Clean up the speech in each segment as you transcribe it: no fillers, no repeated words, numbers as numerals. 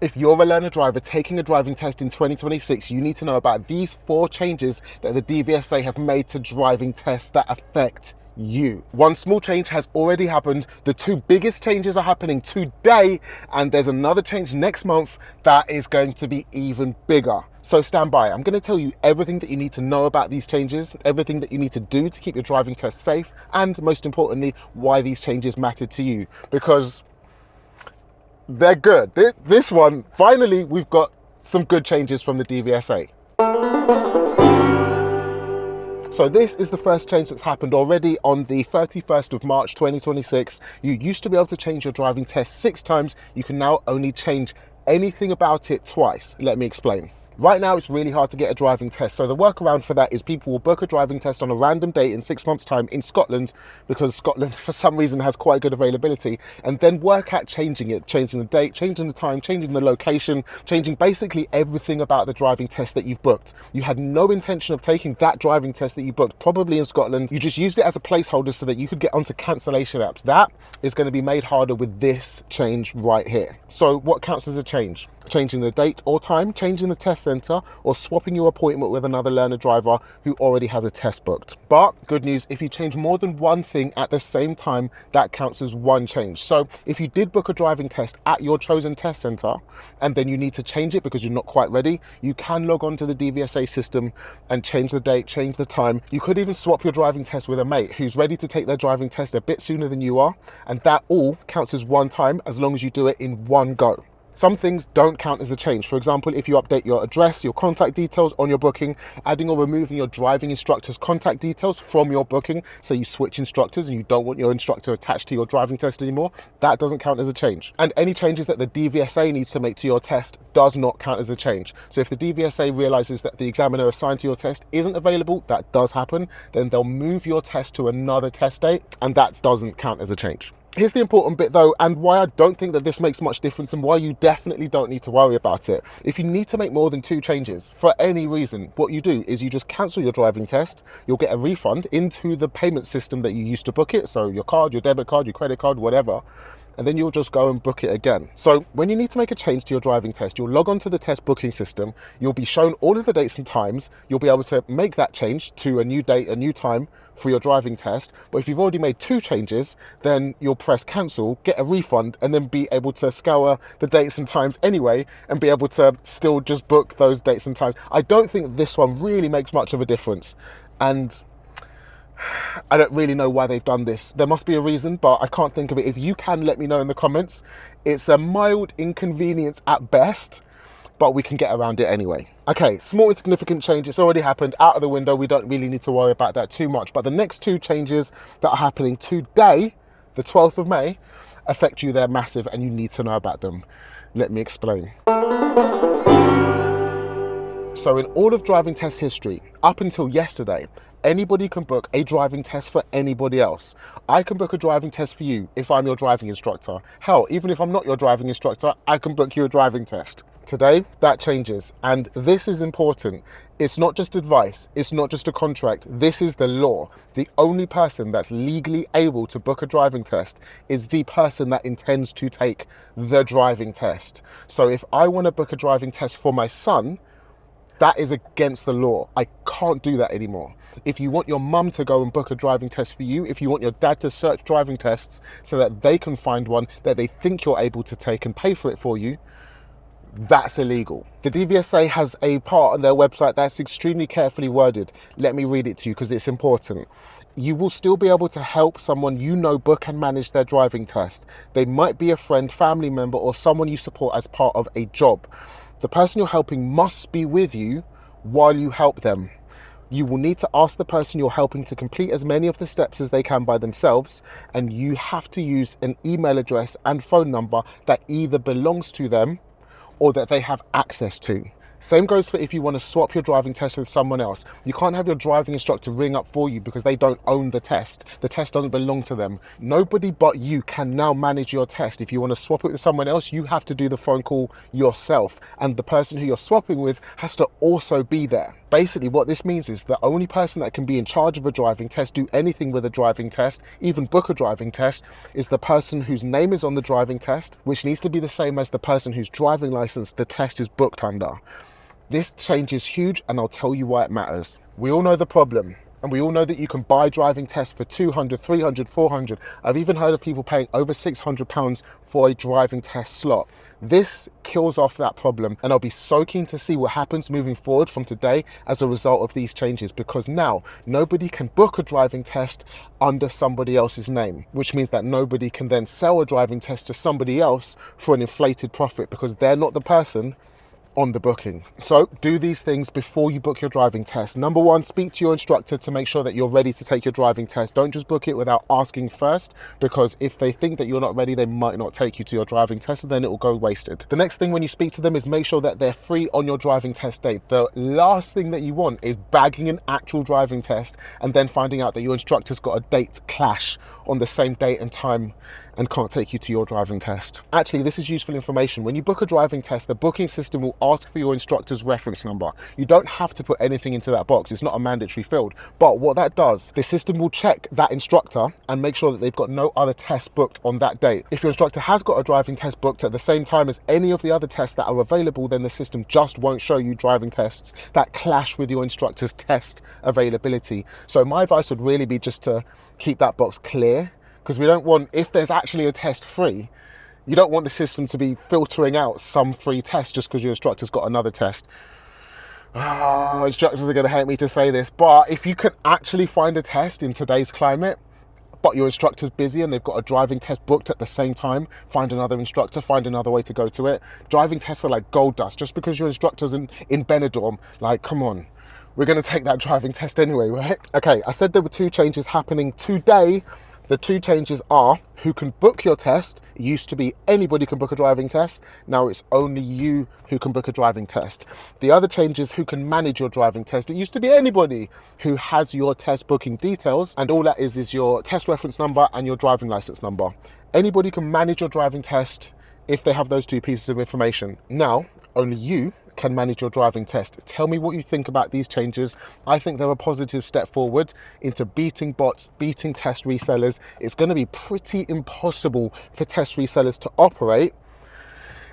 If you're a learner driver taking a driving test in 2026, you need to know about these 4 changes that the DVSA have made to driving tests that affect you. One small change has already happened. The 2 biggest changes are happening today, and there's another change next month that is going to be even bigger. So stand by. I'm going to tell you everything that you need to know about these changes, everything that you need to do to keep your driving test safe, and most importantly, why these changes matter to you, because they're good. This one, finally, we've got some good changes from the DVSA. So this is the first change that's happened already on the 31st of March 2026. You used to be able to change your driving test 6 times. You can now only change anything about it twice. Let me explain. Right now, it's really hard to get a driving test. So the workaround for that is people will book a driving test on a random date in 6 months' time in Scotland, because Scotland, for some reason, has quite good availability, and then work at changing it, changing the date, changing the time, changing the location, changing basically everything about the driving test that you've booked. You had no intention of taking that driving test that you booked, probably in Scotland. You just used it as a placeholder so that you could get onto cancellation apps. That is going to be made harder with this change right here. So what counts as a change? Changing the date or time, changing the test center, or swapping your appointment with another learner driver who already has a test booked. But good news, if you change more than one thing at the same time, that counts as one change. So if you did book a driving test at your chosen test center and then you need to change it because you're not quite ready, you can log on to the DVSA system and change the date, change the time. You could even swap your driving test with a mate who's ready to take their driving test a bit sooner than you are, and that all counts as one time as long as you do it in one go. Some things don't count as a change. For example, if you update your address, your contact details on your booking, adding or removing your driving instructor's contact details from your booking, so you switch instructors and you don't want your instructor attached to your driving test anymore, that doesn't count as a change. And any changes that the DVSA needs to make to your test does not count as a change. So if the DVSA realizes that the examiner assigned to your test isn't available, that does happen, then they'll move your test to another test date, and that doesn't count as a change. Here's the important bit though, and why I don't think that this makes much difference and why you definitely don't need to worry about it. If you need to make more than 2 changes for any reason, what you do is you just cancel your driving test. You'll get a refund into the payment system that you used to book it. So your card, your debit card, your credit card, whatever. And then you'll just go and book it again. So when you need to make a change to your driving test, you'll log on to the test booking system. You'll be shown all of the dates and times. You'll be able to make that change to a new date, a new time for your driving test. But if you've already made 2 changes, then you'll press cancel, get a refund, and then be able to scour the dates and times anyway, and be able to still just book those dates and times. I don't think this one really makes much of a difference. And I don't really know why they've done this. There must be a reason, but I can't think of it. If you can, let me know in the comments. It's a mild inconvenience at best, but we can get around it anyway. Okay, small insignificant change. It's already happened, out of the window. We don't really need to worry about that too much. But the next 2 changes that are happening today, the 12th of May, affect you. They're massive and you need to know about them. Let me explain. So in all of driving test history, up until yesterday, anybody can book a driving test for anybody else. I can book a driving test for you if I'm your driving instructor. Hell, even if I'm not your driving instructor, I can book you a driving test. Today, that changes, and this is important. It's not just advice, it's not just a contract, this is the law. The only person that's legally able to book a driving test is the person that intends to take the driving test. So if I want to book a driving test for my son, that is against the law. I can't do that anymore. If you want your mum to go and book a driving test for you, if you want your dad to search driving tests so that they can find one that they think you're able to take and pay for it for you, that's illegal. The DVSA has a part on their website that's extremely carefully worded. Let me read it to you because it's important. You will still be able to help someone you know book and manage their driving test. They might be a friend, family member, or someone you support as part of a job. The person you're helping must be with you while you help them. You will need to ask the person you're helping to complete as many of the steps as they can by themselves, and you have to use an email address and phone number that either belongs to them or that they have access to. Same goes for if you want to swap your driving test with someone else. You can't have your driving instructor ring up for you because they don't own the test. The test doesn't belong to them. Nobody but you can now manage your test. If you want to swap it with someone else, you have to do the phone call yourself. And the person who you're swapping with has to also be there. Basically, what this means is the only person that can be in charge of a driving test, do anything with a driving test, even book a driving test, is the person whose name is on the driving test, which needs to be the same as the person whose driving license the test is booked under. This change is huge, and I'll tell you why it matters. We all know the problem. And we all know that you can buy driving tests for 200, 300, 400. I've even heard of people paying over £600 for a driving test slot. This kills off that problem, and I'll be so keen to see what happens moving forward from today as a result of these changes, because now nobody can book a driving test under somebody else's name, which means that nobody can then sell a driving test to somebody else for an inflated profit, because they're not the person on the booking. So do these things before you book your driving test. Number one, speak to your instructor to make sure that you're ready to take your driving test. Don't just book it without asking first, because if they think that you're not ready, they might not take you to your driving test, and then it will go wasted. The next thing when you speak to them is make sure that they're free on your driving test date. The last thing that you want is bagging an actual driving test and then finding out that your instructor's got a date clash on the same date and time and can't take you to your driving test. Actually, this is useful information. When you book a driving test, the booking system will ask for your instructor's reference number. You don't have to put anything into that box. It's not a mandatory field. But what that does, the system will check that instructor and make sure that they've got no other tests booked on that date. If your instructor has got a driving test booked at the same time as any of the other tests that are available, then the system just won't show you driving tests that clash with your instructor's test availability. So my advice would really be just to keep that box clear, because we don't want, if there's actually a test free, you don't want the system to be filtering out some free test just because your instructor's got another test. Oh, instructors are going to hate me to say this, but if you can actually find a test in today's climate, but your instructor's busy and they've got a driving test booked at the same time, find another instructor, find another way to go to it. Driving tests are like gold dust. Just because your instructor's in Benidorm, like, come on. We're going to take that driving test anyway, right? Okay, I said there were two changes happening today. The two changes are who can book your test. It used to be anybody can book a driving test. Now it's only you who can book a driving test. The other change is who can manage your driving test. It used to be anybody who has your test booking details, and all that is your test reference number and your driving license number. Anybody can manage your driving test if they have those two pieces of information. Now, only you can manage your driving test. Tell me what you think about these changes. I think they're a positive step forward into beating bots, beating test resellers. It's going to be pretty impossible for test resellers to operate,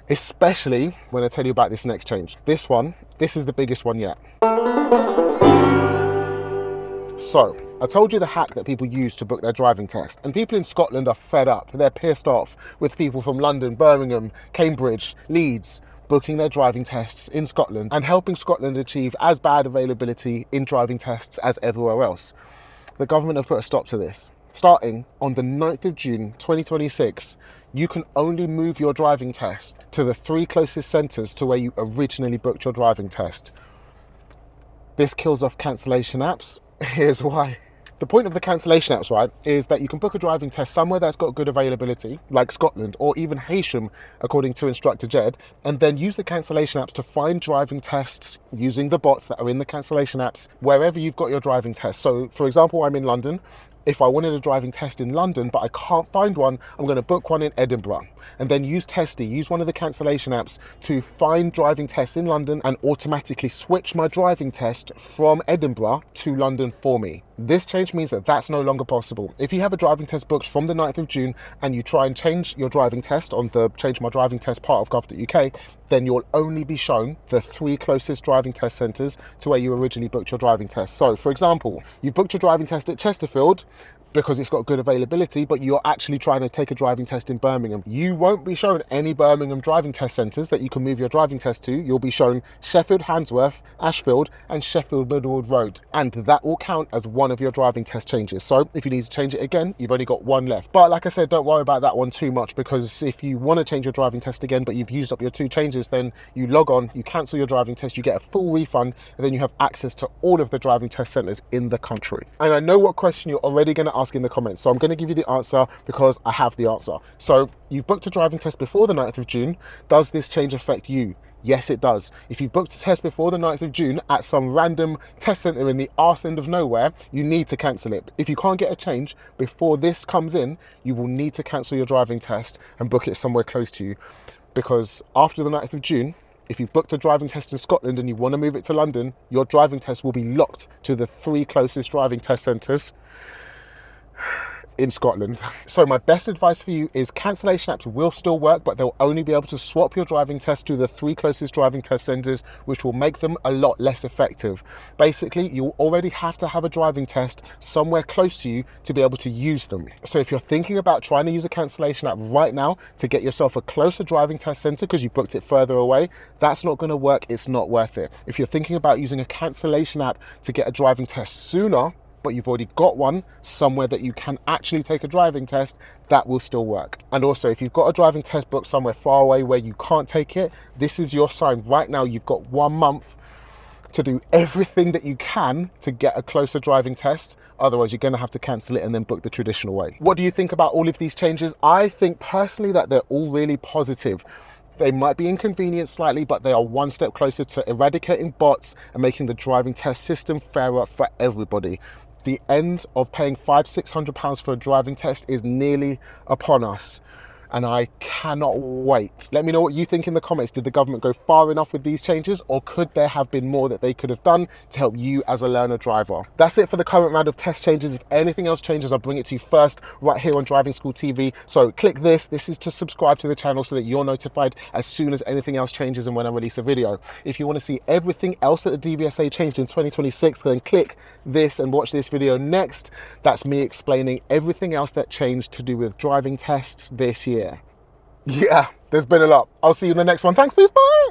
especially when I tell you about this next change. This is the biggest one yet. So, I told you the hack that people use to book their driving test, and people in Scotland are fed up. They're pissed off with people from London, Birmingham, Cambridge, Leeds, booking their driving tests in Scotland and helping Scotland achieve as bad availability in driving tests as everywhere else. The government have put a stop to this. Starting on the 9th of June 2026, you can only move your driving test to the 3 closest centres to where you originally booked your driving test. This kills off cancellation apps. Here's why. The point of the cancellation apps, right, is that you can book a driving test somewhere that's got good availability, like Scotland or even Heysham, according to instructor Jed, and then use the cancellation apps to find driving tests using the bots that are in the cancellation apps wherever you've got your driving test. So, for example, I'm in London. If I wanted a driving test in London, but I can't find one, I'm going to book one in Edinburgh. And then use Testy, use one of the cancellation apps to find driving tests in London and automatically switch my driving test from Edinburgh to London for me. This change means that that's no longer possible. If you have a driving test booked from the 9th of June and you try and change your driving test on the Change My Driving Test part of gov.uk, then you'll only be shown the 3 closest driving test centres to where you originally booked your driving test. So, for example, you booked your driving test at Chesterfield because it's got good availability, but you're actually trying to take a driving test in Birmingham. You won't be shown any Birmingham driving test centres that you can move your driving test to. You'll be shown Sheffield, Handsworth, Ashfield and Sheffield Middlewood Road, and that will count as one of your driving test changes. So if you need to change it again, you've only got one left. But like I said, don't worry about that one too much, because if you want to change your driving test again but you've used up your 2 changes, then you log on, you cancel your driving test, you get a full refund, and then you have access to all of the driving test centres in the country. And I know what question you're already going to ask in the comments, so I'm going to give you the answer because I have the answer. So you've booked a driving test before the 9th of June. Does this change affect you? Yes, it does. If you've booked a test before the 9th of June at some random test centre in the arse end of nowhere, you need to cancel it. If you can't get a change before this comes in, you will need to cancel your driving test and book it somewhere close to you, because after the 9th of June, If you booked a driving test in Scotland and you want to move it to London, your driving test will be locked to the 3 closest driving test centres in Scotland. So my best advice for you is cancellation apps will still work, but they'll only be able to swap your driving test to the 3 closest driving test centres, which will make them a lot less effective. Basically, you'll already have to have a driving test somewhere close to you to be able to use them. So if you're thinking about trying to use a cancellation app right now to get yourself a closer driving test centre because you booked it further away, that's not going to work. It's not worth it. If you're thinking about using a cancellation app to get a driving test sooner, but you've already got one somewhere that you can actually take a driving test, that will still work. And also, if you've got a driving test booked somewhere far away where you can't take it, this is your sign. Right now, you've got 1 month to do everything that you can to get a closer driving test. Otherwise, you're going to have to cancel it and then book the traditional way. What do you think about all of these changes? I think personally that they're all really positive. They might be inconvenient slightly, but they are one step closer to eradicating bots and making the driving test system fairer for everybody. The end of paying £500–600 for a driving test is nearly upon us, and I cannot wait. Let me know what you think in the comments. Did the government go far enough with these changes, or could there have been more that they could have done to help you as a learner driver? That's it for the current round of test changes. If anything else changes, I'll bring it to you first right here on Driving School TV. So click this. This is to subscribe to the channel so that you're notified as soon as anything else changes and when I release a video. If you want to see everything else that the DVSA changed in 2026, then click this and watch this video next. That's me explaining everything else that changed to do with driving tests this year. Yeah, there's been a lot. I'll see you in the next one. Thanks, peace, bye.